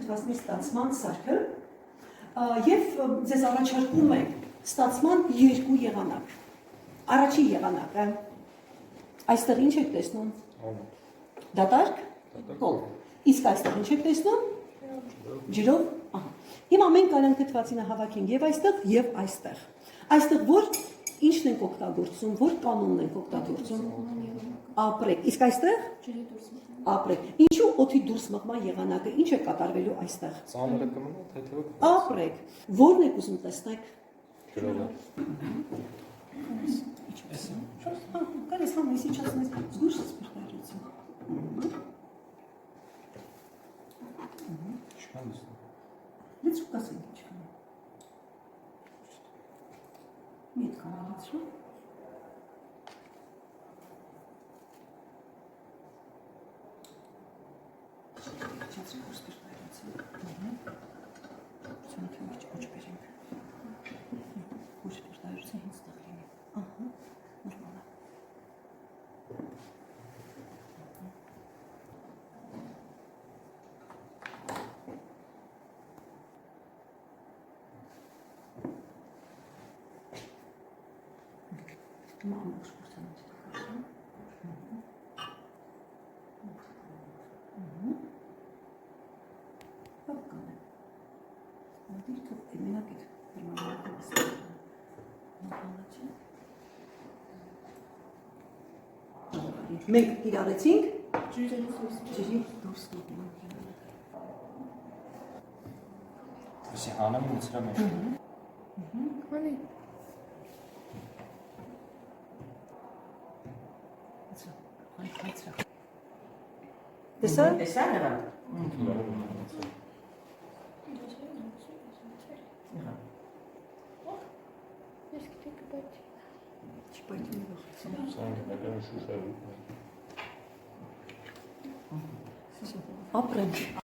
թթվածնի ստացման սարքը եւ ձեզ առաջարկում է ստացման երկու եղանակ։ Առաջին եղանակը այստեղ ինչ եք տեսնում։ Դատարկ կոլ։ Իսկ այստեղ ինչ եք տեսնում։ Ջրով, ահա։ Հիմա մենք կարող թթվածինը հավաքենք եւ այստեղ։ Այստեղ որ ինչն ենք օգտագործում, որ կանոնն ենք օգտագործում։ Ապրեք։ Իսկ այստեղ ջրի դուրս մղման։ Ապրեք։ Ինչու օդի դուրս մղման եղանակը ինչ է կատարվելու այստեղ։ Ծանրը կմնա, թեթևը։ Ապրեք։ Որն եք ուզում տեսնեք։ Ջրովը։ Կարես համ сейчас мы զգուշ սպիրտարություն։ Չկան դու։ Դից ու կասենք ինչքան։ Միտ կանալիցու։ Сейчас мы սպիրտարություն։ Ցանոթ մի քիչ ոչ բերենք։ Ոչ սպիրտարություն ինձ տալի։ Ահա, նորմալ է։ Մամուշ կուսանից։ Բական է։ Դիրքը մենակ է դրմանալը։ Մենք իրարեցինք ջրի դուրս մղման։ Այսի անամի մցրա մեջ։ Անի։ Տեսա։ Տեսա նրա։ Ես գիտեք բայց Չպայթի մի բախություն։ Սրանք նկարը շուշարու։ Ապրենք։